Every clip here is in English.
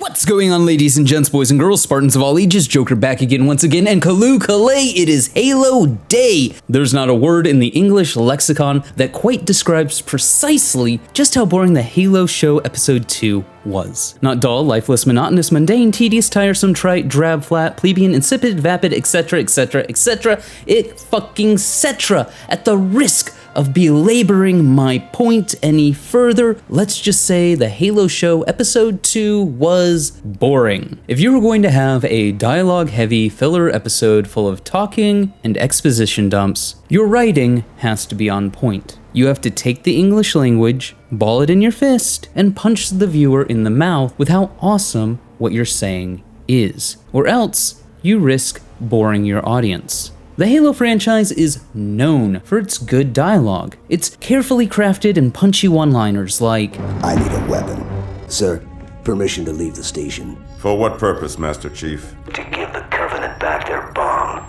What's going on, ladies and gents, boys and girls, Spartans of all ages? Joker back again once again, and Kaloo, it is Halo Day! There's not a word in the English lexicon that quite describes precisely just how boring the Halo show episode 2 was. Not dull, lifeless, monotonous, mundane, tedious, tiresome, trite, drab, flat, plebeian, insipid, vapid, etc, etc, etc, it fucking cetra. At the risk of belaboring my point any further, let's just say the Halo show episode 2 was boring. If you were going to have a dialogue-heavy filler episode full of talking and exposition dumps, your writing has to be on point. You have to take the English language, ball it in your fist, and punch the viewer in the mouth with how awesome what you're saying is. Or else, you risk boring your audience. The Halo franchise is known for its good dialogue. It's carefully crafted and punchy one-liners like, I need a weapon. Sir, permission to leave the station. For what purpose, Master Chief? To give the Covenant back their bomb.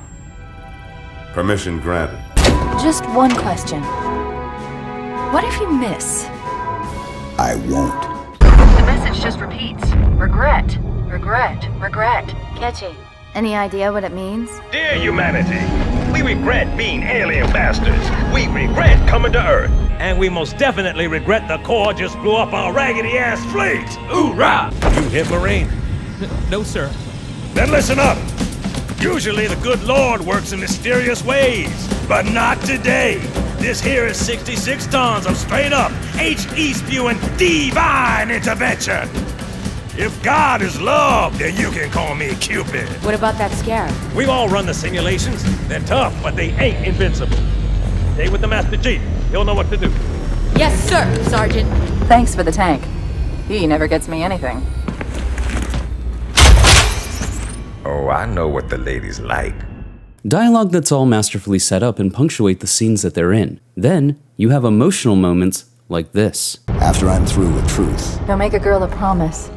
Permission granted. Just one question. What if you miss? I won't. The message just repeats. Regret, regret, regret. Catchy. Any idea what it means? Dear humanity, we regret being alien bastards. We regret coming to Earth. And we most definitely regret the Corps just blew up our raggedy-ass fleet. Hoorah! You hit Marine? No, sir. Then listen up. Usually the good Lord works in mysterious ways, but not today. This here is 66 tons of straight-up, HE-spewing divine intervention. If God is love, then you can call me Cupid. What about that scarab? We've all run the simulations. They're tough, but they ain't invincible. Stay with the Master Chief. He'll know what to do. Yes, sir, Sergeant. Thanks for the tank. He never gets me anything. Oh, I know what the ladies like. dialogue that's all masterfully set up and punctuate the scenes that they're in. Then, you have emotional moments like this. After I'm through with truth, Don't make a girl a promise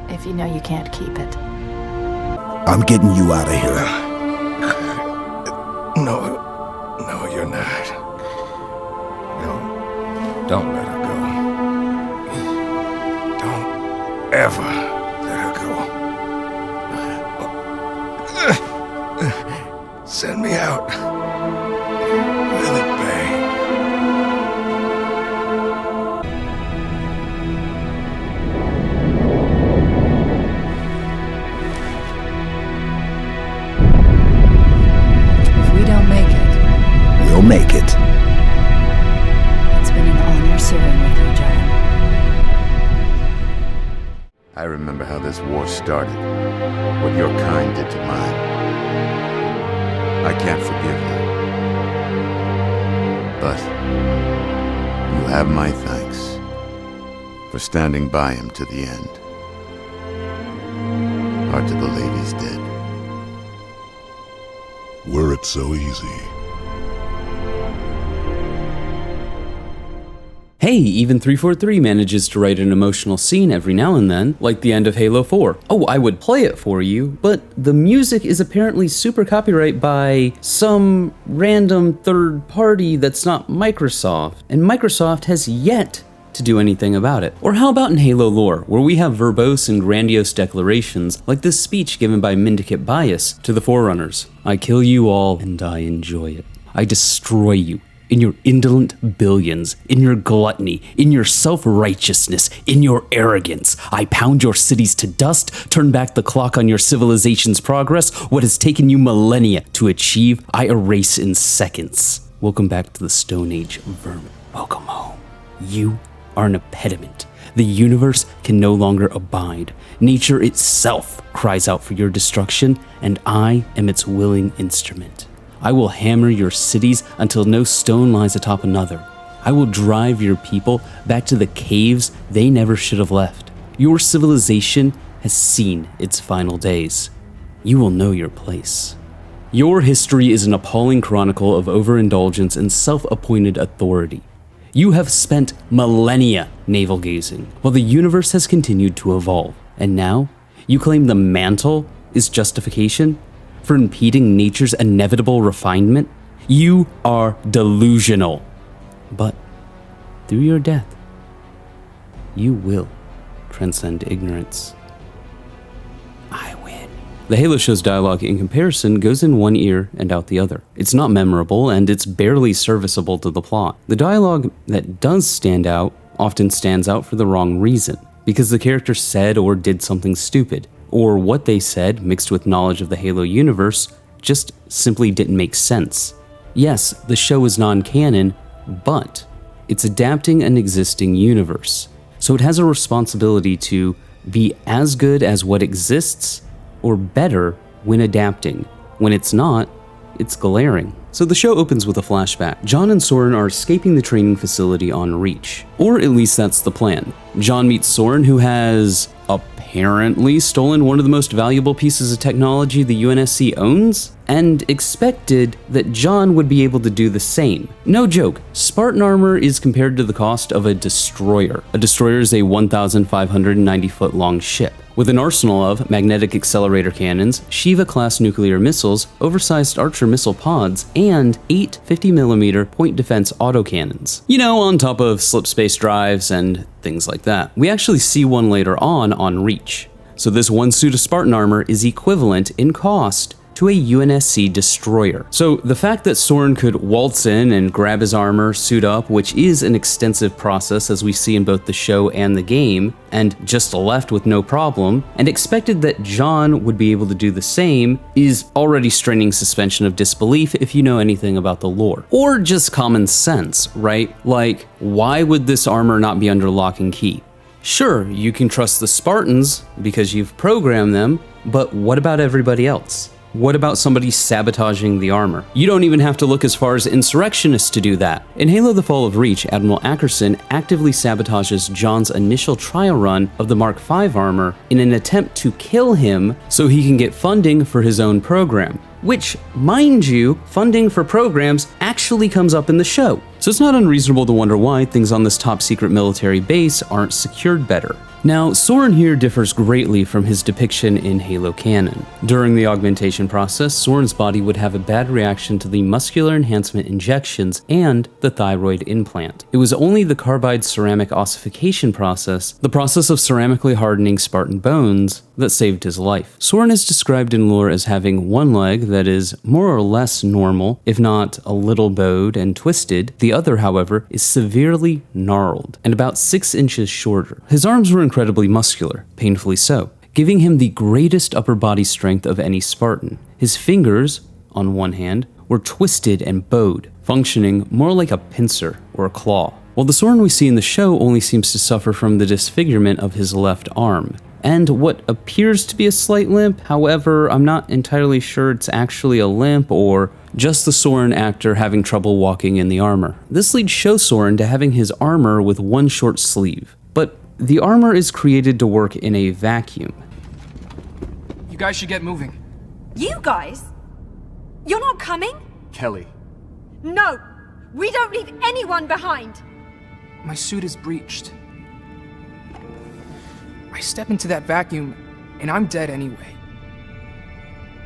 if you know you can't keep it. I'm getting you out of here. No, you're not. No, don't let her go. Don't ever let her go. Send me out with a bang. If we don't make it, We'll make it. it's been an honor serving with you, John. I remember how this war started, what your kind did to mine. I can't forgive you. But you have my thanks for standing by him to the end. Hard to believe he's dead. Were it so easy. Hey, even 343 manages to write an emotional scene every now and then, like the end of Halo 4. Oh, I would play it for you, but the music is apparently super copyright by some random third party that's not Microsoft, and Microsoft has yet to do anything about it. Or how about in Halo lore, where we have verbose and grandiose declarations, like this speech given by Mendicant Bias to the Forerunners. I kill you all, and I enjoy it. I destroy you. In your indolent billions, in your gluttony, in your self-righteousness, in your arrogance. I pound your cities to dust, turn back the clock on your civilization's progress. What has taken you millennia to achieve, I erase in seconds. Welcome back to the Stone Age, vermin. Welcome home. You are an impediment. The universe can no longer abide. Nature itself cries out for your destruction, and I am its willing instrument. I will hammer your cities until no stone lies atop another. I will drive your people back to the caves they never should have left. Your civilization has seen its final days. You will know your place. Your history is an appalling chronicle of overindulgence and self-appointed authority. You have spent millennia navel-gazing, while the universe has continued to evolve. And now, you claim the mantle is justification for impeding nature's inevitable refinement? You are delusional. But through your death, you will transcend ignorance. The Halo show's dialogue in comparison goes in one ear and out the other. It's not memorable, and it's barely serviceable to the plot. The dialogue that does stand out often stands out for the wrong reason, because the character said or did something stupid, or what they said, mixed with knowledge of the Halo universe, just simply didn't make sense. Yes, the show is non-canon, but it's adapting an existing universe, so it has a responsibility to be as good as what exists, or better when adapting. When it's not, it's glaring. So the show opens with a flashback. John and Soren are escaping the training facility on Reach. Or at least that's the plan. John meets Soren, who has apparently stolen one of the most valuable pieces of technology the UNSC owns, and expected that John would be able to do the same. No joke, Spartan Armor is compared to the cost of a destroyer. A destroyer is a 1,590-foot long ship, with an arsenal of magnetic accelerator cannons, Shiva-class nuclear missiles, oversized Archer missile pods, and 8 50mm point defense autocannons. You know, on top of slip space drives and things like that. We actually see one later on Reach. So this one suit of Spartan Armor is equivalent in cost to a UNSC destroyer. So the fact that Soren could waltz in and grab his armor, suit up, which is an extensive process as we see in both the show and the game, and just left with no problem, and expected that John would be able to do the same, is already straining suspension of disbelief if you know anything about the lore. Or just common sense, right? Like, why would this armor not be under lock and key? Sure, you can trust the Spartans because you've programmed them, but what about everybody else? What about somebody sabotaging the armor? You don't even have to look as far as insurrectionists to do that. In Halo the Fall of Reach, Admiral Ackerson actively sabotages John's initial trial run of the Mark V armor in an attempt to kill him so he can get funding for his own program. Which, mind you, funding for programs actually comes up in the show. So it's not unreasonable to wonder why things on this top secret military base aren't secured better. Now, Soren here differs greatly from his depiction in Halo canon. During the augmentation process, Soren's body would have a bad reaction to the muscular enhancement injections and the thyroid implant. It was only the carbide ceramic ossification process, the process of ceramically hardening Spartan bones, that saved his life. Soren is described in lore as having one leg that is more or less normal, if not a little bowed and twisted. The other, however, is severely gnarled and about 6 inches shorter. His arms were incredibly muscular, painfully so, giving him the greatest upper body strength of any Spartan. His fingers, on one hand, were twisted and bowed, functioning more like a pincer or a claw, while the Soren we see in the show only seems to suffer from the disfigurement of his left arm, and what appears to be a slight limp. However, I'm not entirely sure it's actually a limp or just the Soren actor having trouble walking in the armor. This leads Show Soren to having his armor with one short sleeve, but the armor is created to work in a vacuum. You guys should get moving. You guys? You're not coming? Kelly. No! We don't leave anyone behind! My suit is breached. I step into that vacuum, and I'm dead anyway.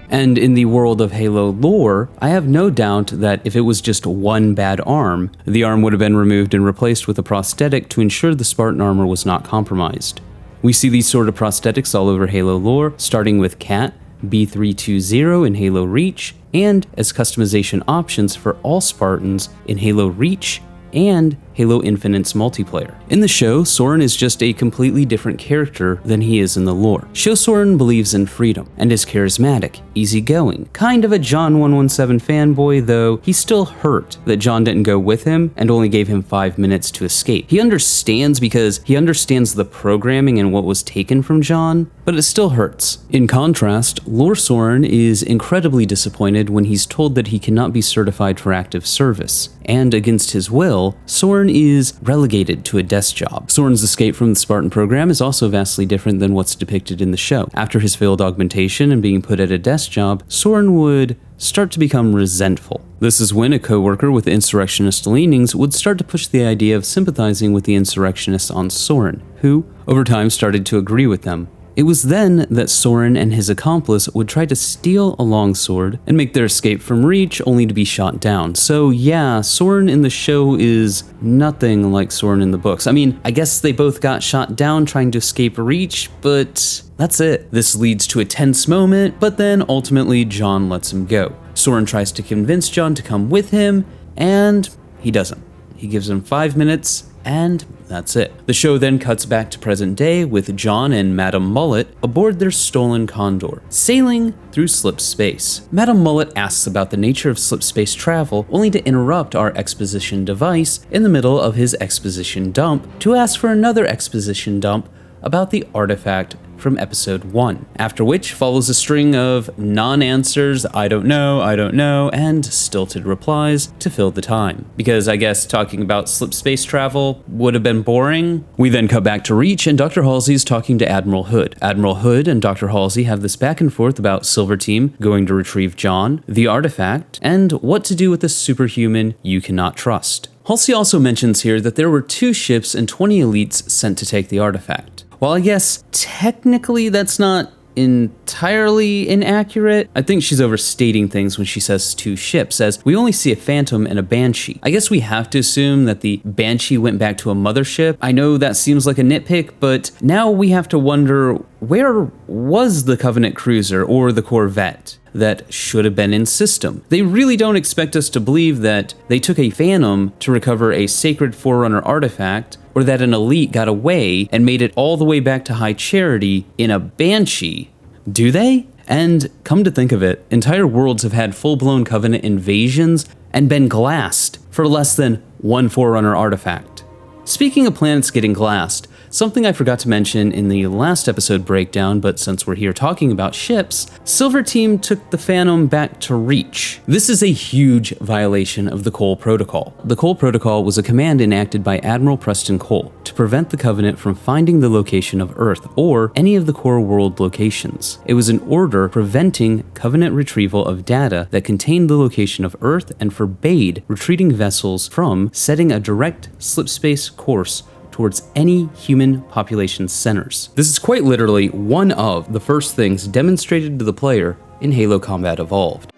And in the world of Halo lore, I have no doubt that if it was just one bad arm, the arm would have been removed and replaced with a prosthetic to ensure the Spartan armor was not compromised. We see these sort of prosthetics all over Halo lore, starting with Cat, B320 in Halo Reach, and as customization options for all Spartans in Halo Reach and Halo Infinite's multiplayer. In the show, Soren is just a completely different character than he is in the lore. Show Soren believes in freedom and is charismatic, easygoing, kind of a John 117 fanboy, though he's still hurt that John didn't go with him and only gave him 5 minutes to escape. He understands because he understands the programming and what was taken from John, but it still hurts. In contrast, Lore Soren is incredibly disappointed when he's told that he cannot be certified for active service, and against his will, Soren is relegated to a desk job. Soren's escape from the Spartan program is also vastly different than what's depicted in the show. After his failed augmentation and being put at a desk job, Soren would start to become resentful. This is when a co-worker with insurrectionist leanings would start to push the idea of sympathizing with the insurrectionists on Soren, who, over time, started to agree with them. It was then that Soren and his accomplice would try to steal a longsword and make their escape from Reach only to be shot down. So yeah, Soren in the show is nothing like Soren in the books. I mean, I guess they both got shot down trying to escape Reach, but That's it. This leads to a tense moment, but then ultimately John lets him go. Soren tries to convince John to come with him, and he doesn't. He gives him 5 minutes, and that's it. The show then cuts back to present day with John and Madame Mullet aboard their stolen Condor, sailing through slip space. Madame Mullet asks about the nature of slip space travel, only to interrupt our exposition device in the middle of his exposition dump to ask for another exposition dump about the artifact from episode 1, after which follows a string of non-answers, I don't know, and stilted replies to fill the time. Because I guess talking about slip space travel would have been boring. We then cut back to Reach, and Dr. Halsey's talking to Admiral Hood. Admiral Hood and Dr. Halsey have this back and forth about Silver Team going to retrieve John, the artifact, and what to do with the superhuman you cannot trust. Halsey also mentions here that there were 2 ships and 20 elites sent to take the artifact. While I guess technically that's not entirely inaccurate, I think she's overstating things when she says 2 ships, as we only see a Phantom and a Banshee. I guess we have to assume that the Banshee went back to a mothership. I know that seems like a nitpick, but now we have to wonder, where was the Covenant cruiser or the Corvette that should have been in system? They really don't expect us to believe that they took a Phantom to recover a sacred Forerunner artifact, or that an elite got away and made it all the way back to High Charity in a Banshee, do they? And come to think of it, entire worlds have had full-blown Covenant invasions and been glassed for less than 1 Forerunner artifact. Speaking of planets getting glassed, something I forgot to mention in the last episode breakdown, but since we're here talking about ships, Silver Team took the Phantom back to Reach. This is a huge violation of the Cole Protocol. The Cole Protocol was a command enacted by Admiral Preston Cole to prevent the Covenant from finding the location of Earth or any of the core world locations. It was an order preventing Covenant retrieval of data that contained the location of Earth and forbade retreating vessels from setting a direct slip space course towards any human population centers. This is quite literally one of the first things demonstrated to the player in Halo Combat Evolved.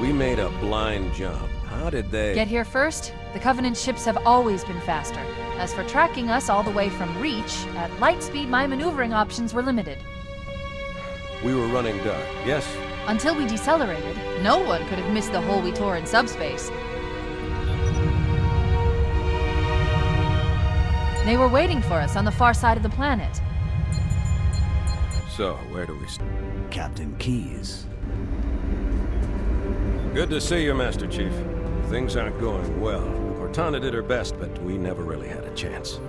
We made a blind jump. How did they... Get here first? The Covenant ships have always been faster. As for tracking us all the way from Reach, at light speed my maneuvering options were limited. We were running dark, yes? Until we decelerated, no one could have missed the hole we tore in subspace. They were waiting for us on the far side of the planet. So, where do we start? Captain Keyes. Good to see you, Master Chief. Things aren't going well. Cortana did her best, but we never really had a chance.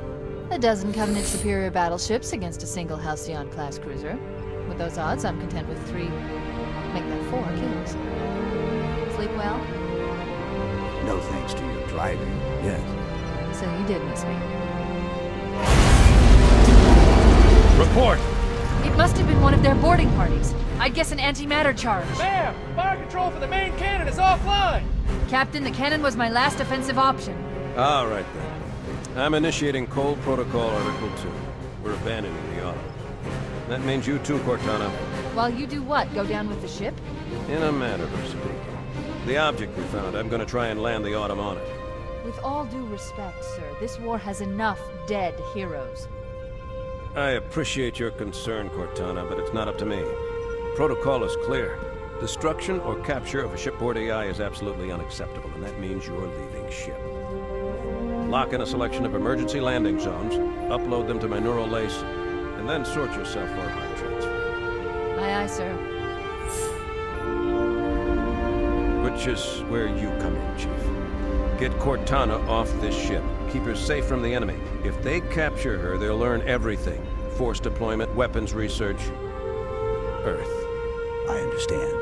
A dozen Covenant superior battleships against a single Halcyon-class cruiser. With those odds, I'm content with 3... make that 4 kills. Sleep well? No thanks to your driving, yes. So you did miss me. Report! It must have been one of their boarding parties. I'd guess an antimatter charge. Ma'am! Fire control for the main cannon is offline! Captain, the cannon was my last offensive option. All right, then. I'm initiating Cole Protocol Article 2. We're abandoning the auto. That means you too, Cortana. While you do what? Go down with the ship? In a manner of speaking. The object we found, I'm gonna try and land the Autumn on it. With all due respect, sir, this war has enough dead heroes. I appreciate your concern, Cortana, but it's not up to me. Protocol is clear. Destruction or capture of a shipboard AI is absolutely unacceptable, and that means you're leaving ship. Lock in a selection of emergency landing zones, upload them to my neural lace, and then sort yourself for a heart transfer. Aye, aye, sir. Which is where you come in, Chief. Get Cortana off this ship. Keep her safe from the enemy. If they capture her, they'll learn everything. Force deployment, weapons research, Earth. I understand.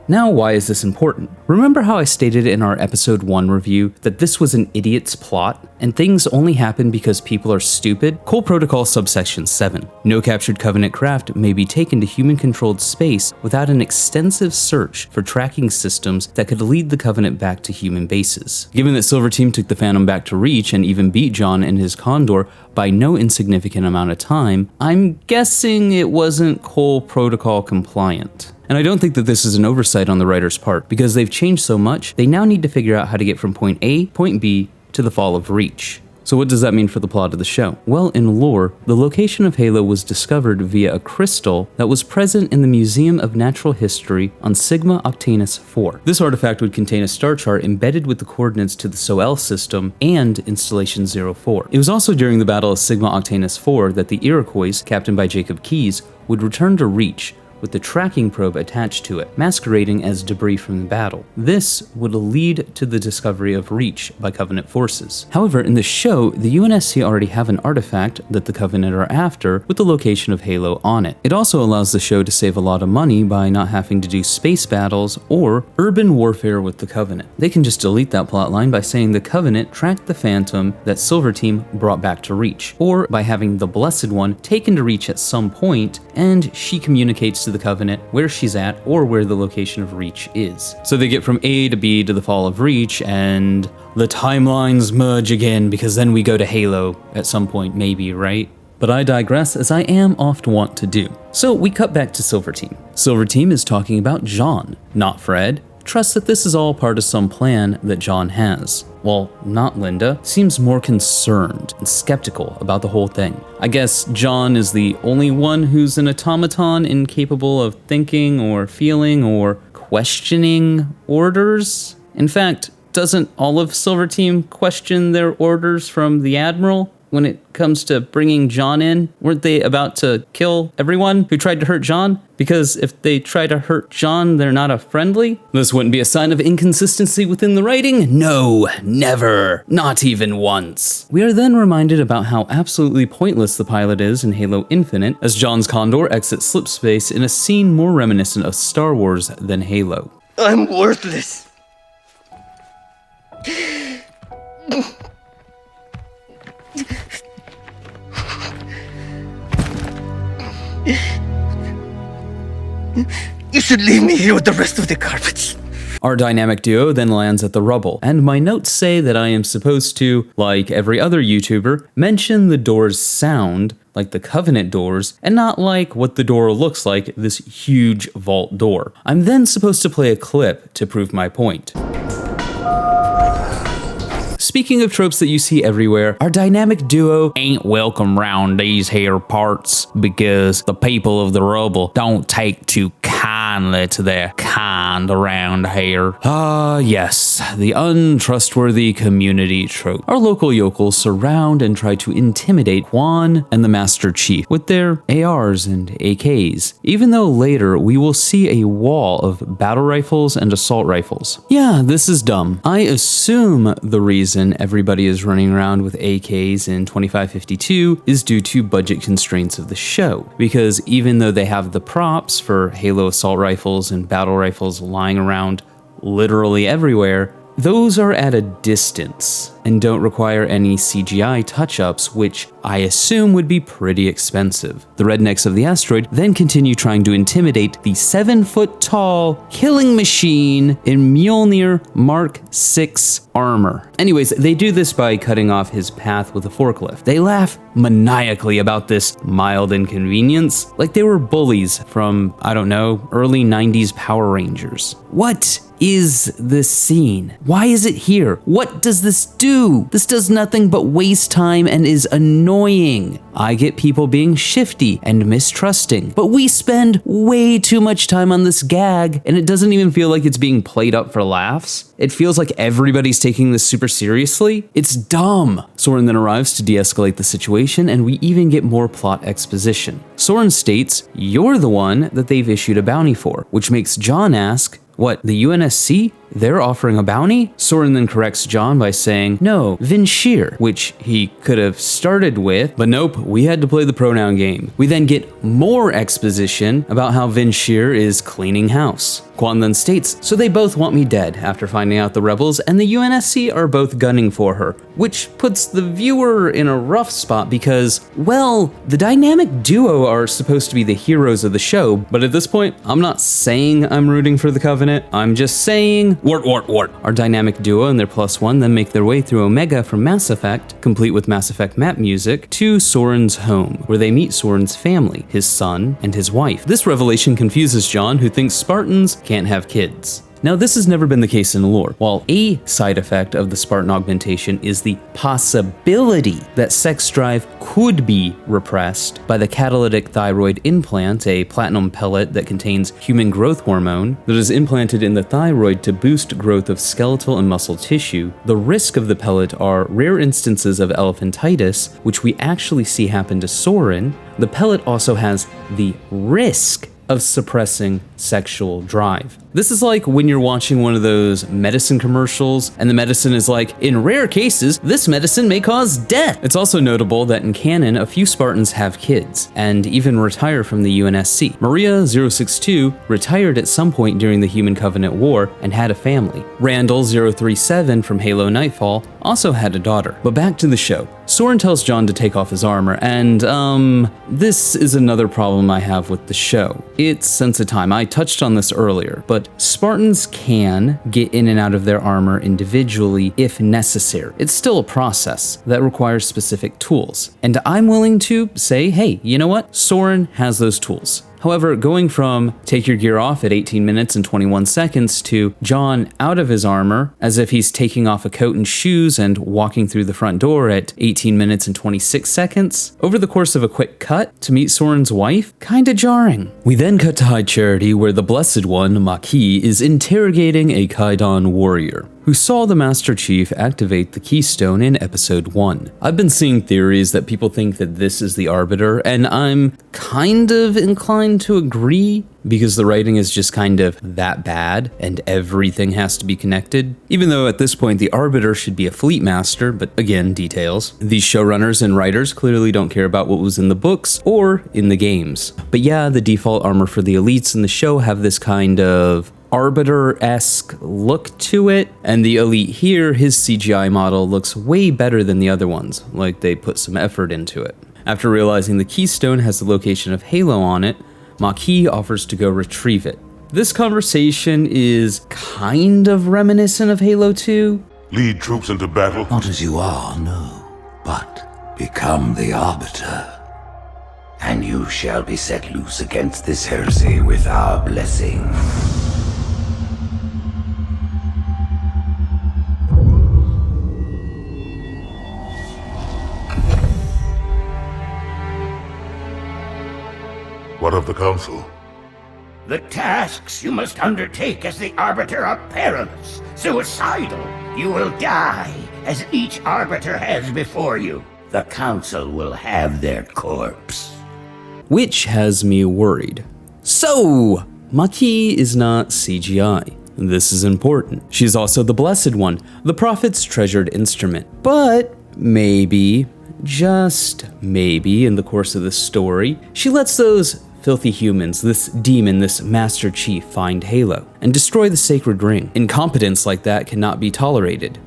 Now, why is this important? Remember how I stated in our episode 1 review that this was an idiot's plot, and things only happen because people are stupid? Cole Protocol subsection 7. No captured Covenant craft may be taken to human-controlled space without an extensive search for tracking systems that could lead the Covenant back to human bases. Given that Silver Team took the Phantom back to Reach and even beat John and his Condor by no insignificant amount of time, I'm guessing it wasn't Cole Protocol compliant. And I don't think that this is an oversight on the writer's part, because they've changed so much, they now need to figure out how to get from point A, point B, to the fall of Reach. So what does that mean for the plot of the show? Well, in lore, the location of Halo was discovered via a crystal that was present in the Museum of Natural History on Sigma Octanus 4. This artifact would contain a star chart embedded with the coordinates to the Soel system and Installation 04. It was also during the Battle of Sigma Octanus 4 that the Iroquois, captained by Jacob Keyes, would return to Reach with the tracking probe attached to it, masquerading as debris from the battle. This would lead to the discovery of Reach by Covenant forces. However, in the show, the UNSC already have an artifact that the Covenant are after with the location of Halo on it. It also allows the show to save a lot of money by not having to do space battles or urban warfare with the Covenant. They can just delete that plotline by saying the Covenant tracked the Phantom that Silver Team brought back to Reach, or by having the Blessed One taken to Reach at some point and she communicates to the Covenant where she's at or where the location of Reach is. So they get from A to B to the fall of Reach, and the timelines merge again because then we go to Halo at some point, maybe, right? But I digress, as I am oft wont to do. So we cut back to Silver Team. Silver Team is talking about John, not Fred. Trust that this is all part of some plan that John has. Well, not Linda, seems more concerned and skeptical about the whole thing. I guess John is the only one who's an automaton incapable of thinking or feeling or questioning orders. In fact, doesn't all of Silver Team question their orders from the Admiral? When it comes to bringing John in, weren't they about to kill everyone who tried to hurt John? Because if they try to hurt John, they're not a friendly? This wouldn't be a sign of inconsistency within the writing? No, never. Not even once. We are then reminded about how absolutely pointless the pilot is in Halo Infinite, as John's Condor exits slipspace in a scene more reminiscent of Star Wars than Halo. I'm worthless. You should leave me here with the rest of the carpets. Our dynamic duo then lands at the rubble, and my notes say that I am supposed to, like every other YouTuber, mention the door's sound, like the Covenant doors, and not like what the door looks like, this huge vault door. I'm then supposed to play a clip to prove my point. Speaking of tropes that you see everywhere, our dynamic duo ain't welcome round these here parts because the people of the rubble don't take too kindly to their kind around here. Yes, the untrustworthy community trope. Our local yokels surround and try to intimidate Juan and the Master Chief with their ARs and AKs, even though later we will see a wall of battle rifles and assault rifles. Yeah, this is dumb. I assume the reason everybody is running around with AKs in 2552 is due to budget constraints of the show, because even though they have the props for Halo assault rifles and battle rifles lying around literally everywhere, those are at a distance and don't require any CGI touch-ups, which I assume would be pretty expensive. The rednecks of the asteroid then continue trying to intimidate the 7-foot-tall killing machine in Mjolnir Mark 6 armor. Anyways, they do this by cutting off his path with a forklift. They laugh maniacally about this mild inconvenience, like they were bullies from, I don't know, early 90s Power Rangers. What is this scene? Why is it here? What does this do? This does nothing but waste time and is annoying. I get people being shifty and mistrusting, but we spend way too much time on this gag, and it doesn't even feel like it's being played up for laughs. It feels like everybody's taking this super seriously. It's dumb. Soren then arrives to de-escalate the situation, and we even get more plot exposition. Soren states, "You're the one that they've issued a bounty for," which makes John ask, "What, the UNSC? They're offering a bounty?" Soren then corrects John by saying, "No, Vinsheer," which he could have started with, but nope, we had to play the pronoun game. We then get more exposition about how Vinsheer is cleaning house. Quan then states, "So they both want me dead," after finding out the rebels and the UNSC are both gunning for her, which puts the viewer in a rough spot because, well, the dynamic duo are supposed to be the heroes of the show, but at this point, I'm not saying I'm rooting for the Covenant, I'm just saying, wart. Our dynamic duo and their +1 then make their way through Omega from Mass Effect, complete with Mass Effect map music, to Soren's home, where they meet Soren's family, his son, and his wife. This revelation confuses John, who thinks Spartans can't have kids. Now, this has never been the case in lore. While a side effect of the Spartan augmentation is the possibility that sex drive could be repressed by the catalytic thyroid implant, a platinum pellet that contains human growth hormone that is implanted in the thyroid to boost growth of skeletal and muscle tissue, the risk of the pellet are rare instances of elephantitis, which we actually see happen to Soren. The pellet also has the risk of suppressing sexual drive. This is like when you're watching one of those medicine commercials and the medicine is like, in rare cases, this medicine may cause death. It's also notable that in canon, a few Spartans have kids and even retire from the UNSC. Maria 062 retired at some point during the Human Covenant War and had a family. Randall 037 from Halo Nightfall also had a daughter. But back to the show. Soren tells John to take off his armor, and this is another problem I have with the show. It's sense of time. I touched on this earlier, but Spartans can get in and out of their armor individually if necessary. It's still a process that requires specific tools. And I'm willing to say, hey, you know what? Soren has those tools. However, going from take your gear off at 18 minutes and 21 seconds to John out of his armor as if he's taking off a coat and shoes and walking through the front door at 18 minutes and 26 seconds, over the course of a quick cut to meet Soren's wife, kinda jarring. We then cut to High Charity where the Blessed One, Maki, is interrogating a Kaidan warrior who saw the Master Chief activate the keystone in episode 1. I've been seeing theories that people think that this is the Arbiter, and I'm kind of inclined to agree because the writing is just kind of that bad and everything has to be connected. Even though at this point the Arbiter should be a fleet master, but again, details. These showrunners and writers clearly don't care about what was in the books or in the games. But yeah, the default armor for the elites in the show have this kind of Arbiter-esque look to it, and the elite here, his CGI model looks way better than the other ones, like they put some effort into it. After realizing the keystone has the location of Halo on it, Maki offers to go retrieve it. This conversation is kind of reminiscent of Halo 2. Lead troops into battle? Not as you are, no, but become the Arbiter. And you shall be set loose against this heresy with our blessing. What of the Council? The tasks you must undertake as the Arbiter are perilous, suicidal. You will die, as each Arbiter has before you. The Council will have their corpse. Which has me worried. So, Maki is not CGI. This is important. She's also the Blessed One, the Prophet's treasured instrument. But maybe, just maybe, in the course of the story, she lets those filthy humans, this demon, this Master Chief, find Halo and destroy the sacred ring. Incompetence like that cannot be tolerated.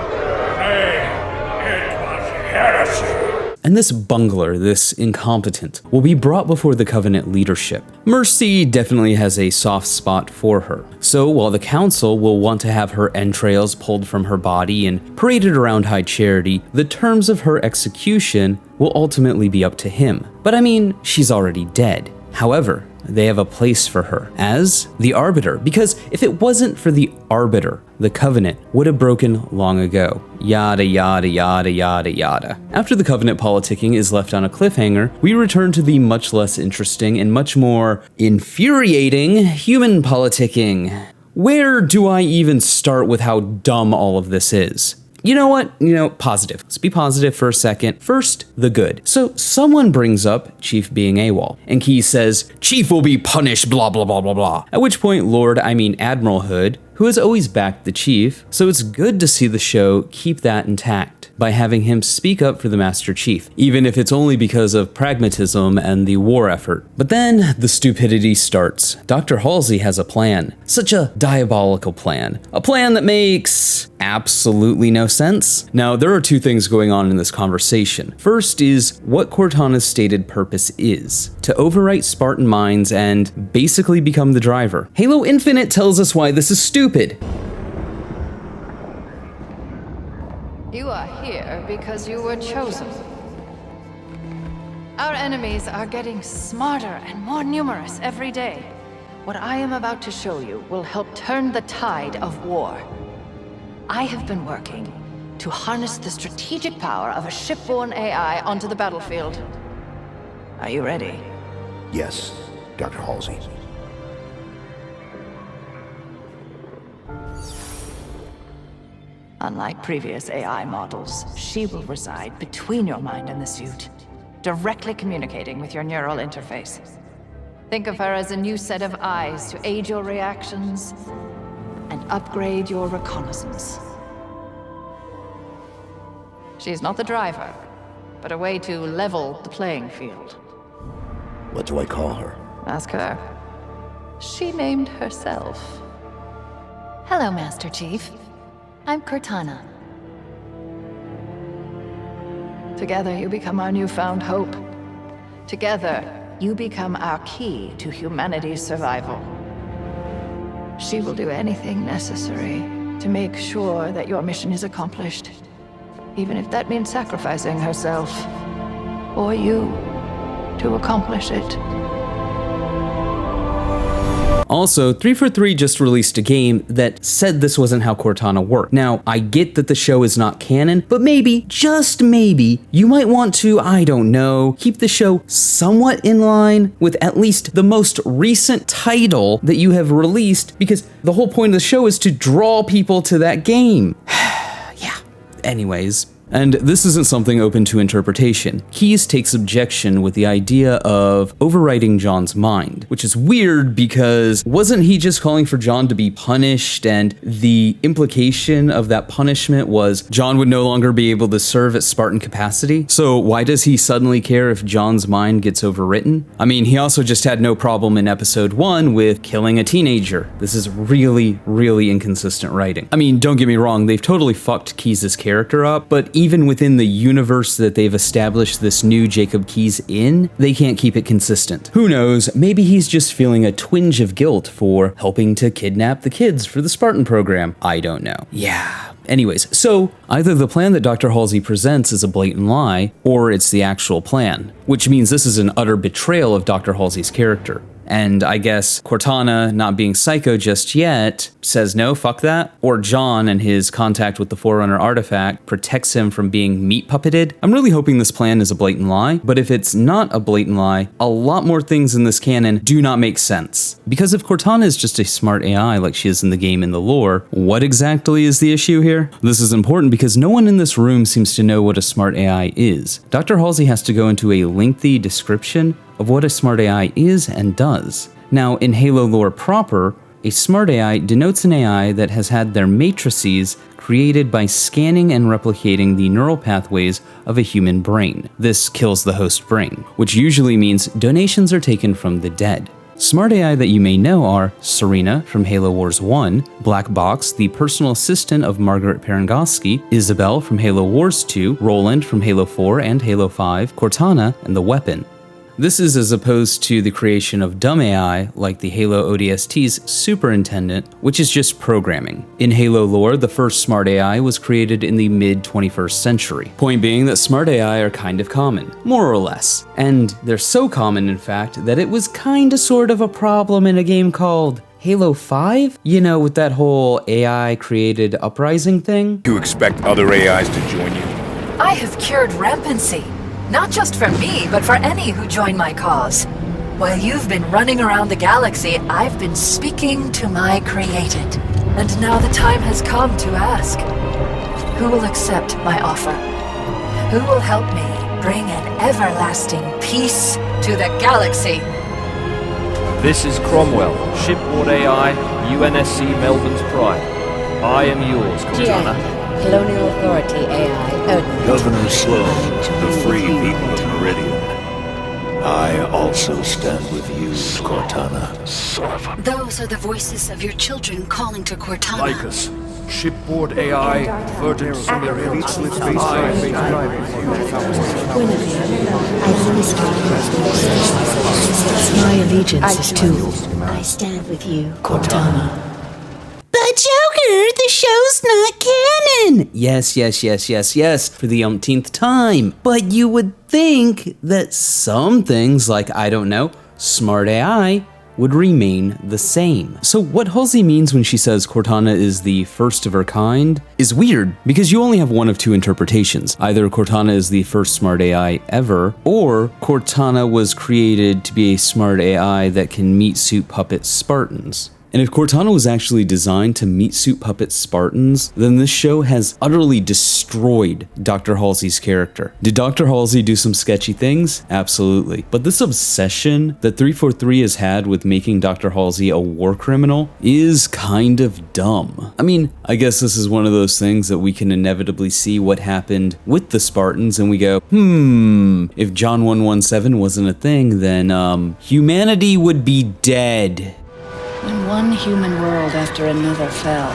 And this bungler, this incompetent, will be brought before the Covenant leadership. Mercy definitely has a soft spot for her. So while the Council will want to have her entrails pulled from her body and paraded around High Charity, the terms of her execution will ultimately be up to him. But I mean, she's already dead. However, they have a place for her as the Arbiter, because if it wasn't for the Arbiter, the Covenant would have broken long ago. Yada yada yada yada yada. After the Covenant politicking is left on a cliffhanger, we return to the much less interesting and much more infuriating human politicking. Where do I even start with how dumb all of this is? You know what? Positive. Let's be positive for a second. First, the good. So someone brings up Chief being AWOL, and Key says, Chief will be punished, blah, blah, blah, blah, blah. At which point Admiral Hood, who has always backed the Chief, so it's good to see the show keep that intact by having him speak up for the Master Chief, even if it's only because of pragmatism and the war effort. But then the stupidity starts. Dr. Halsey has a plan. Such a diabolical plan. A plan that makes absolutely no sense. Now, there are two things going on in this conversation. First is what Cortana's stated purpose is: to overwrite Spartan minds and basically become the driver. Halo Infinite tells us why this is stupid. You are here because you were chosen. Our enemies are getting smarter and more numerous every day. What I am about to show you will help turn the tide of war. I have been working to harness the strategic power of a shipborne AI onto the battlefield. Are you ready? Yes, Dr. Halsey. Unlike previous AI models, she will reside between your mind and the suit, directly communicating with your neural interface. Think of her as a new set of eyes to aid your reactions and upgrade your reconnaissance. She's not the driver, but a way to level the playing field. What do I call her? Ask her. She named herself. Hello, Master Chief. I'm Cortana. Together, you become our newfound hope. Together, you become our key to humanity's survival. She will do anything necessary to make sure that your mission is accomplished, even if that means sacrificing herself, or you, to accomplish it. Also, 343 just released a game that said this wasn't how Cortana worked. Now, I get that the show is not canon, but maybe, just maybe, you might want to, I don't know, keep the show somewhat in line with at least the most recent title that you have released, because the whole point of the show is to draw people to that game. Yeah. Anyways. And this isn't something open to interpretation. Keyes takes objection with the idea of overwriting John's mind, which is weird because wasn't he just calling for John to be punished, and the implication of that punishment was John would no longer be able to serve at Spartan capacity? So why does he suddenly care if John's mind gets overwritten? I mean, he also just had no problem in episode 1 with killing a teenager. This is really, really inconsistent writing. I mean, don't get me wrong, they've totally fucked Keyes' character up, but even within the universe that they've established this new Jacob Keyes in, they can't keep it consistent. Who knows, maybe he's just feeling a twinge of guilt for helping to kidnap the kids for the Spartan program. I don't know. Yeah. Anyways, so either the plan that Dr. Halsey presents is a blatant lie, or it's the actual plan, which means this is an utter betrayal of Dr. Halsey's character. And I guess Cortana, not being psycho just yet, says no, fuck that. Or John and his contact with the Forerunner artifact protects him from being meat puppeted. I'm really hoping this plan is a blatant lie, but if it's not a blatant lie, a lot more things in this canon do not make sense. Because if Cortana is just a smart AI like she is in the game in the lore, what exactly is the issue here? This is important because no one in this room seems to know what a smart AI is. Dr. Halsey has to go into a lengthy description of what a smart AI is and does. Now, in Halo lore proper, a smart AI denotes an AI that has had their matrices created by scanning and replicating the neural pathways of a human brain. This kills the host brain, which usually means donations are taken from the dead. Smart AI that you may know are Serena from Halo Wars 1, Black Box, the personal assistant of Margaret Perengoski, Isabel from Halo Wars 2, Roland from Halo 4 and Halo 5, Cortana, and the Weapon. This is as opposed to the creation of dumb AI like the Halo ODST's Superintendent, which is just programming. In Halo lore, the first smart AI was created in the mid-21st century. Point being that smart AI are kind of common, more or less. And they're so common, in fact, that it was kinda sort of a problem in a game called Halo 5? You know, with that whole AI-created uprising thing? Do you expect other AIs to join you? I have cured rampancy. Not just for me, but for any who join my cause. While you've been running around the galaxy, I've been speaking to my created. And now the time has come to ask, who will accept my offer? Who will help me bring an everlasting peace to the galaxy? This is Cromwell, shipboard AI, UNSC Melbourne's Pride. I am yours, Cortana. Colonial Authority AI, Odin. Governor Sloan, the free people of Meridian. I also stand with you, Cortana. Those are the voices of your children calling to Cortana. Like us. Shipboard AI, verdant Sumerian. My allegiance is to you. I stand with you, Cortana. But Joker, the show's not canon! Yes, for the umpteenth time. But you would think that some things like, I don't know, smart AI would remain the same. So what Halsey means when she says Cortana is the first of her kind is weird, because you only have one of two interpretations. Either Cortana is the first smart AI ever, or Cortana was created to be a smart AI that can meat suit puppet Spartans. And if Cortana was actually designed to meat suit puppet Spartans, then this show has utterly destroyed Dr. Halsey's character. Did Dr. Halsey do some sketchy things? Absolutely. But this obsession that 343 has had with making Dr. Halsey a war criminal is kind of dumb. I mean, I guess this is one of those things that we can inevitably see what happened with the Spartans and we go, if John 117 wasn't a thing, then humanity would be dead. When one human world after another fell,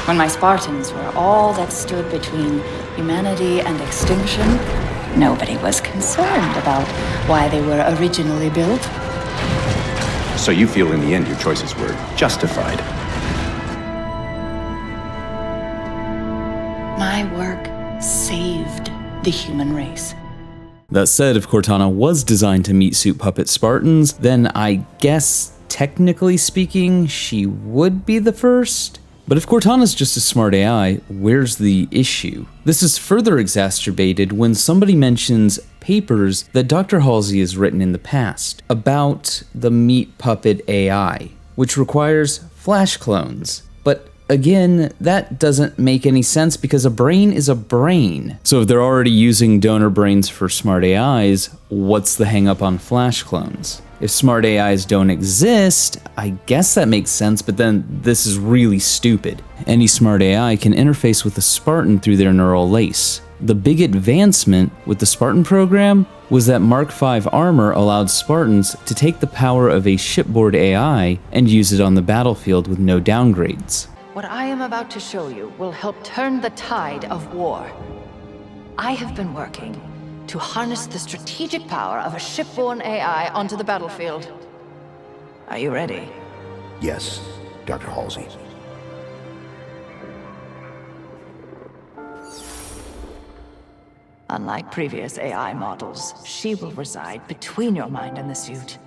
when my Spartans were all that stood between humanity and extinction, nobody was concerned about why they were originally built. So you feel in the end your choices were justified? My work saved the human race. That said, if Cortana was designed to meat suit puppet Spartans, then I guess technically speaking, she would be the first. But if Cortana's just a smart AI, where's the issue? This is further exacerbated when somebody mentions papers that Dr. Halsey has written in the past about the meat puppet AI, which requires flash clones. But again, that doesn't make any sense because a brain is a brain. So if they're already using donor brains for smart AIs, what's the hang up on flash clones? If smart AIs don't exist, I guess that makes sense, but then this is really stupid. Any smart AI can interface with a Spartan through their neural lace. The big advancement with the Spartan program was that Mark V armor allowed Spartans to take the power of a shipboard AI and use it on the battlefield with no downgrades. What I am about to show you will help turn the tide of war. I have been working to harness the strategic power of a shipborne AI onto the battlefield. Are you ready? Yes, Dr. Halsey. Unlike previous AI models, she will reside between your mind and the suit,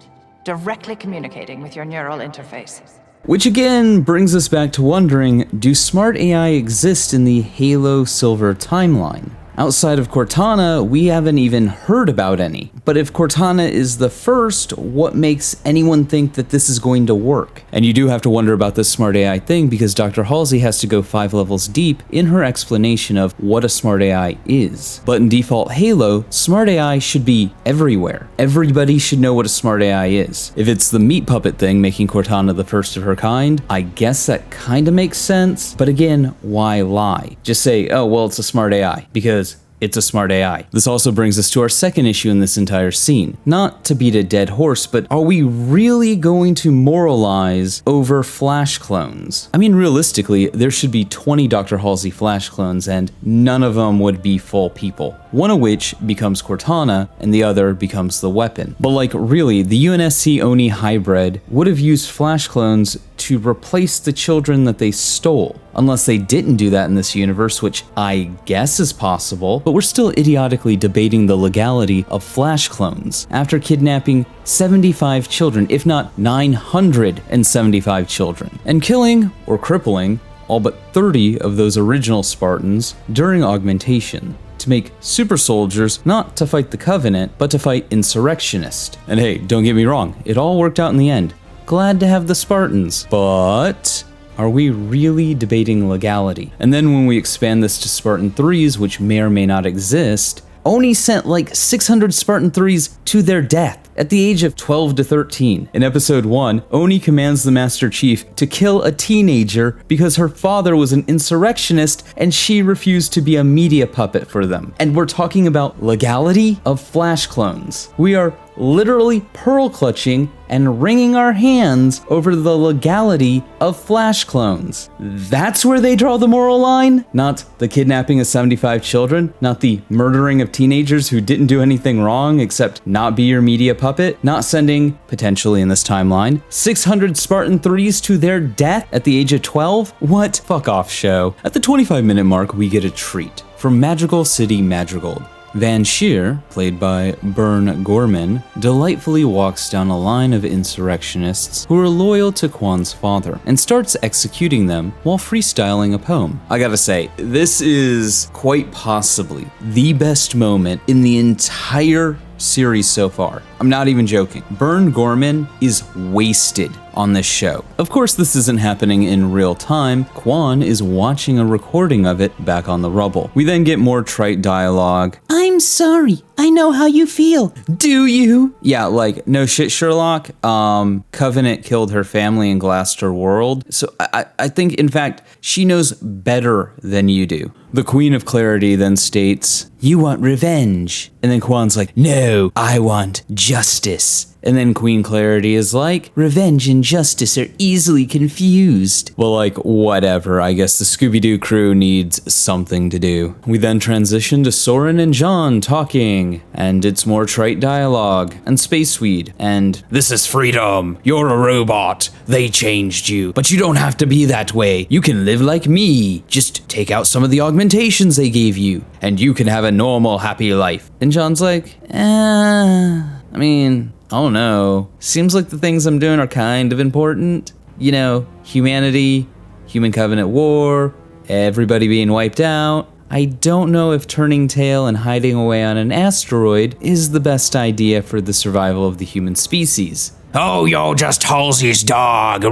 directly communicating with your neural interface. Which again brings us back to wondering, do smart AI exist in the Halo Silver timeline? Outside of Cortana, we haven't even heard about any. But if Cortana is the first, what makes anyone think that this is going to work? And you do have to wonder about this smart AI thing because Dr. Halsey has to go 5 levels deep in her explanation of what a smart AI is. But in default Halo, smart AI should be everywhere. Everybody should know what a smart AI is. If it's the meat puppet thing making Cortana the first of her kind, I guess that kinda makes sense. But again, why lie? Just say, oh, well, it's a smart AI, because it's a smart AI. This also brings us to our second issue in this entire scene. Not to beat a dead horse, but are we really going to moralize over flash clones? I mean, realistically, there should be 20 Dr. Halsey flash clones and none of them would be full people. One of which becomes Cortana and the other becomes the weapon. But like really, the UNSC Oni hybrid would have used flash clones to replace the children that they stole. Unless they didn't do that in this universe, which I guess is possible, but we're still idiotically debating the legality of flash clones after kidnapping 75 children, if not 975 children, and killing or crippling all but 30 of those original Spartans during augmentation to make super soldiers not to fight the Covenant, but to fight insurrectionists. And hey, don't get me wrong, it all worked out in the end. Glad to have the Spartans, but are we really debating legality? And then when we expand this to Spartan 3s, which may or may not exist, Oni sent like 600 Spartan 3s to their death at the age of 12 to 13. In episode 1, Oni commands the Master Chief to kill a teenager because her father was an insurrectionist and she refused to be a media puppet for them. And we're talking about legality of flash clones. We are literally pearl clutching and wringing our hands over the legality of flash clones. That's where they draw the moral line? Not the kidnapping of 75 children, not the murdering of teenagers who didn't do anything wrong except not be your media puppet, not sending, potentially in this timeline, 600 Spartan 3s to their death at the age of 12? What? Fuck off, show. At the 25-minute mark, we get a treat from Magical City Madrigal. Van Sheer, played by Bern Gorman, delightfully walks down a line of insurrectionists who are loyal to Kwan's father and starts executing them while freestyling a poem. I gotta say, this is quite possibly the best moment in the entire series so far. I'm not even joking. Bern Gorman is wasted on this show. Of course, this isn't happening in real time. Kwan is watching a recording of it back on the rubble. We then get more trite dialogue. I'm sorry. I know how you feel. Do you? Yeah, like, no shit, Sherlock. Covenant killed her family in Glastor World. So I think, in fact, she knows better than you do. The Queen of Clarity then states, you want revenge. And then Kwan's like, no, I want justice. And then Queen Clarity is like, revenge and justice are easily confused. Well, like, whatever. I guess the Scooby-Doo crew needs something to do. We then transition to Soren and John talking, and it's more trite dialogue, and Space Weed, and this is freedom. You're a robot. They changed you. But you don't have to be that way. You can live like me. Just take out some of the augmentations they gave you, and you can have a normal, happy life. And John's like, I mean, I don't know. Seems like the things I'm doing are kind of important. You know, humanity, human covenant war, everybody being wiped out. I don't know if turning tail and hiding away on an asteroid is the best idea for the survival of the human species. Oh, you're just Halsey's dog.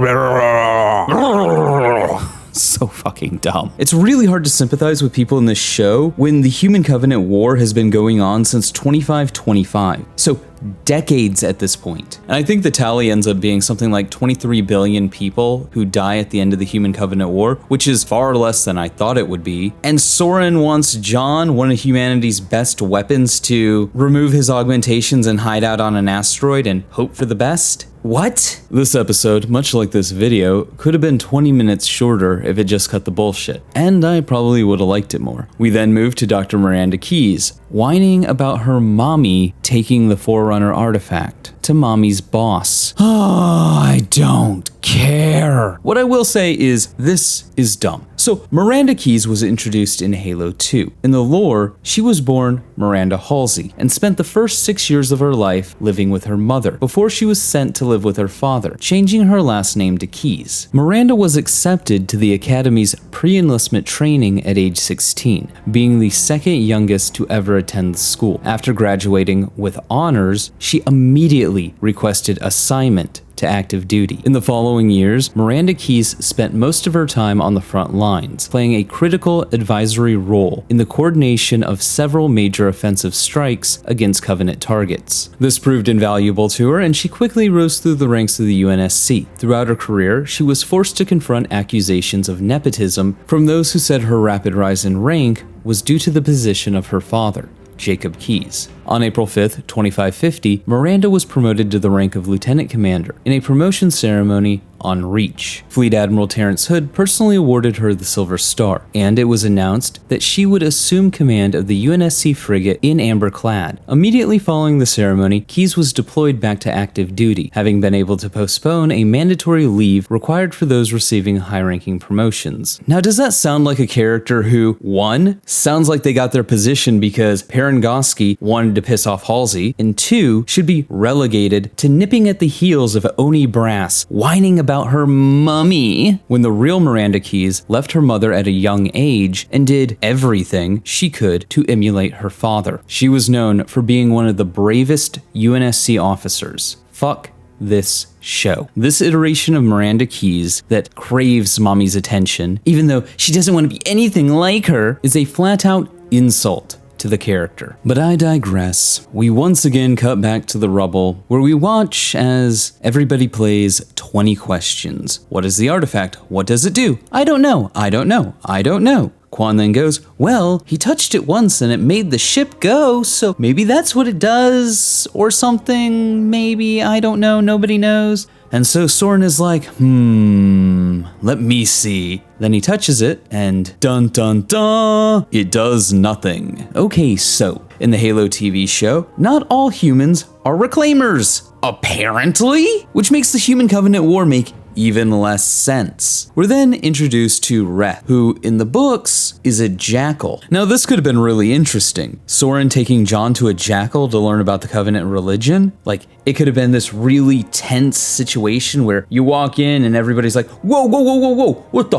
So fucking dumb. It's really hard to sympathize with people in this show when the Human Covenant War has been going on since 2525. So decades at this point. And I think the tally ends up being something like 23 billion people who die at the end of the Human Covenant War, which is far less than I thought it would be. And Soren wants John, one of humanity's best weapons, to remove his augmentations and hide out on an asteroid and hope for the best. What? This episode, much like this video, could have been 20 minutes shorter if it just cut the bullshit, and I probably would have liked it more. We then move to Dr. Miranda Keyes, whining about her mommy taking the Forerunner artifact to mommy's boss. Oh, I don't care. What I will say is, this is dumb. So, Miranda Keyes was introduced in Halo 2. In the lore, she was born Miranda Halsey and spent the first 6 years of her life living with her mother before she was sent to live with her father, changing her last name to Keyes. Miranda was accepted to the Academy's pre-enlistment training at age 16, being the second youngest to ever attend the school. After graduating with honors, she immediately requested assignment to active duty. In the following years, Miranda Keyes spent most of her time on the front lines, playing a critical advisory role in the coordination of several major offensive strikes against Covenant targets. This proved invaluable to her, and she quickly rose through the ranks of the UNSC. Throughout her career, she was forced to confront accusations of nepotism from those who said her rapid rise in rank was due to the position of her father, Jacob Keyes. On April 5th, 2550, Miranda was promoted to the rank of Lieutenant Commander in a promotion ceremony on Reach. Fleet Admiral Terrence Hood personally awarded her the Silver Star, and it was announced that she would assume command of the UNSC frigate in Amber Clad. Immediately following the ceremony, Keyes was deployed back to active duty, having been able to postpone a mandatory leave required for those receiving high-ranking promotions. Now, does that sound like a character who, 1, sounds like they got their position because Parangoski wanted to piss off Halsey, and 2, should be relegated to nipping at the heels of Oni Brass, whining about her mummy, when the real Miranda Keyes left her mother at a young age and did everything she could to emulate her father. She was known for being one of the bravest UNSC officers. Fuck this show. This iteration of Miranda Keyes that craves mommy's attention, even though she doesn't want to be anything like her, is a flat-out insult to the character. But I digress. We once again cut back to the rubble, where we watch as everybody plays 20 questions. What is the artifact? What does it do? I don't know. I don't know. I don't know. Kwan then goes, well, he touched it once and it made the ship go, so maybe that's what it does, or something, maybe, I don't know, nobody knows. And so Soren is like, let me see. Then he touches it, and dun dun dun, it does nothing. Okay, so, in the Halo TV show, not all humans are reclaimers, apparently? Which makes the Human Covenant War make even less sense. We're then introduced to Reth, who in the books is a jackal. Now this could have been really interesting. Soren taking John to a jackal to learn about the Covenant religion. Like, it could have been this really tense situation where you walk in and everybody's like, whoa, whoa, whoa, whoa, whoa, what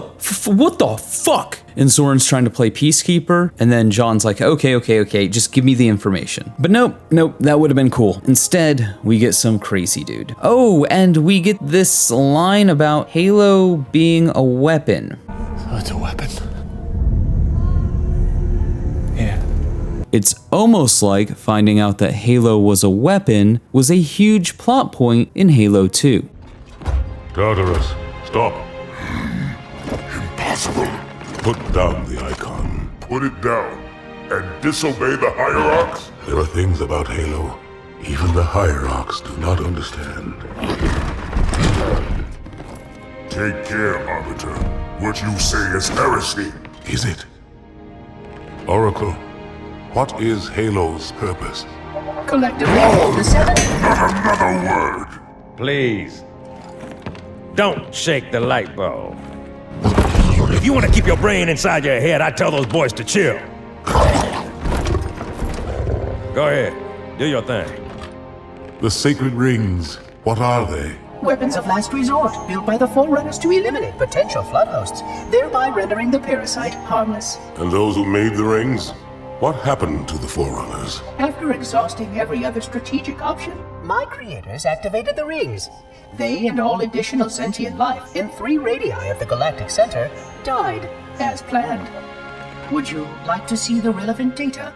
the fuck? And Soren's trying to play peacekeeper, and then John's like, okay, just give me the information. But nope, that would have been cool. Instead, we get some crazy dude. Oh, and we get this line about Halo being a weapon. So it's a weapon. Yeah. It's almost like finding out that Halo was a weapon was a huge plot point in Halo 2. Tartarus, stop. Impossible. Put down the icon. Put it down and disobey the Hierarchs? There are things about Halo even the Hierarchs do not understand. Take care, Arbiter. What you say is heresy. Is it? Oracle, what is Halo's purpose? Collectively, the seven... Not another word! Please. Don't shake the light bulb. If you want to keep your brain inside your head, I tell those boys to chill. Go ahead. Do your thing. The sacred rings, what are they? Weapons of last resort, built by the Forerunners to eliminate potential flood hosts, thereby rendering the parasite harmless. And those who made the rings? What happened to the Forerunners? After exhausting every other strategic option, my creators activated the rings. They and all additional sentient life in 3 radii of the Galactic Center died as planned. Would you like to see the relevant data?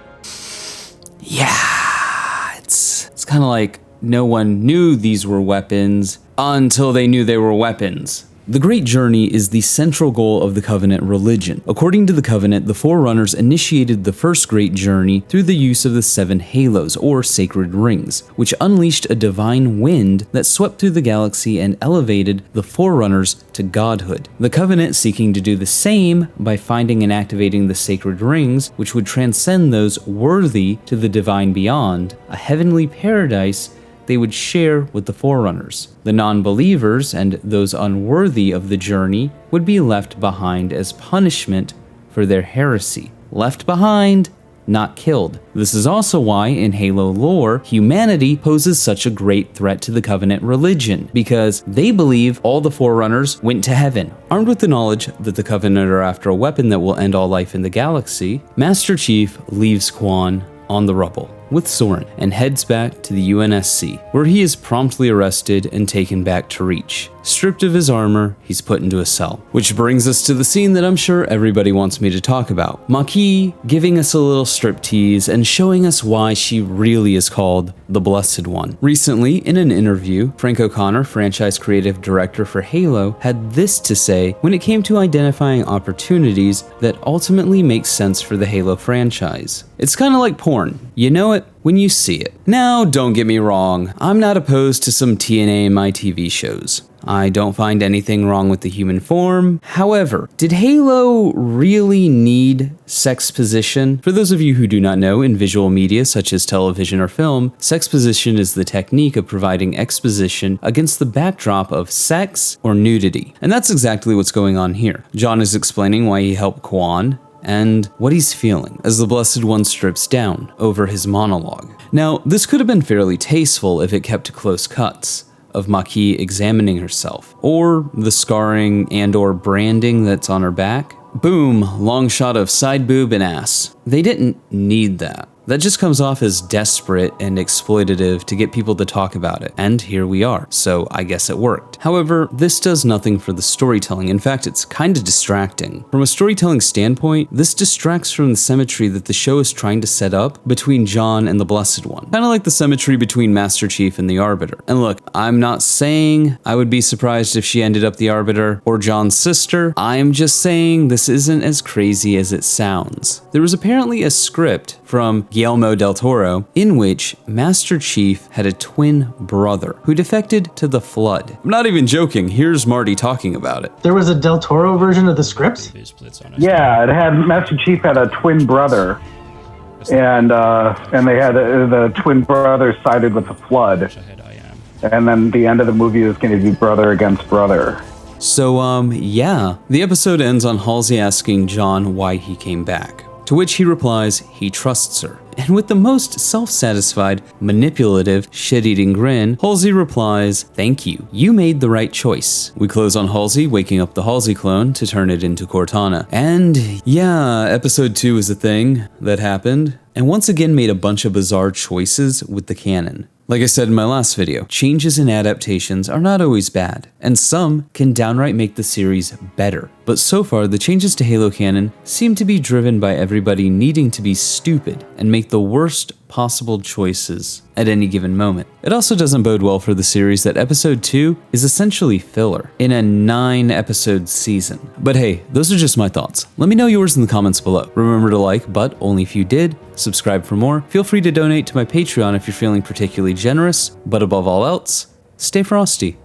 Yeah, it's kind of like no one knew these were weapons until they knew they were weapons. The Great Journey is the central goal of the Covenant religion. According to the Covenant, the Forerunners initiated the first Great Journey through the use of the 7 halos, or sacred rings, which unleashed a divine wind that swept through the galaxy and elevated the Forerunners to godhood. The Covenant seeking to do the same by finding and activating the sacred rings, which would transcend those worthy to the divine beyond, a heavenly paradise they would share with the Forerunners. The non-believers and those unworthy of the journey would be left behind as punishment for their heresy. Left behind, not killed. This is also why, in Halo lore, humanity poses such a great threat to the Covenant religion, because they believe all the Forerunners went to heaven. Armed with the knowledge that the Covenant are after a weapon that will end all life in the galaxy, Master Chief leaves Quan on the rubble with Soren and heads back to the UNSC, where he is promptly arrested and taken back to Reach. Stripped of his armor, he's put into a cell. Which brings us to the scene that I'm sure everybody wants me to talk about. Makee giving us a little striptease and showing us why she really is called the Blessed One. Recently, in an interview, Frank O'Connor, franchise creative director for Halo, had this to say when it came to identifying opportunities that ultimately make sense for the Halo franchise. It's kind of like porn. You know it when you see it. Now, don't get me wrong, I'm not opposed to some TNA in my TV shows. I don't find anything wrong with the human form. However, did Halo really need sex position? For those of you who do not know, in visual media such as television or film, sex position is the technique of providing exposition against the backdrop of sex or nudity. And that's exactly what's going on here. John is explaining why he helped Quan and what he's feeling as the Blessed One strips down over his monologue. Now, this could have been fairly tasteful if it kept to close cuts of Makee examining herself, or the scarring and or branding that's on her back. Boom, long shot of side boob and ass. They didn't need that. That just comes off as desperate and exploitative to get people to talk about it. And here we are, so I guess it worked. However, this does nothing for the storytelling. In fact, it's kinda distracting. From a storytelling standpoint, this distracts from the symmetry that the show is trying to set up between John and the Blessed One. Kinda like the symmetry between Master Chief and the Arbiter. And look, I'm not saying I would be surprised if she ended up the Arbiter or John's sister. I'm just saying this isn't as crazy as it sounds. There was apparently a script from Guillermo del Toro, in which Master Chief had a twin brother who defected to the Flood. I'm not even joking, here's Marty talking about it. There was a del Toro version of the script? Yeah, it had Master Chief had a twin brother, and they had the twin brother sided with the Flood. And then the end of the movie is going to be brother against brother. So, yeah. The episode ends on Halsey asking John why he came back, to which he replies he trusts her. And with the most self-satisfied, manipulative, shit-eating grin, Halsey replies, "Thank you. You made the right choice." We close on Halsey waking up the Halsey clone to turn it into Cortana. And yeah, episode 2 is a thing that happened, and once again made a bunch of bizarre choices with the canon. Like I said in my last video, changes and adaptations are not always bad, and some can downright make the series better. But so far, the changes to Halo canon seem to be driven by everybody needing to be stupid and make the worst possible choices at any given moment. It also doesn't bode well for the series that episode 2 is essentially filler in a 9-episode season. But hey, those are just my thoughts. Let me know yours in the comments below. Remember to like, but only if you did, subscribe for more. Feel free to donate to my Patreon if you're feeling particularly generous, but above all else, stay frosty.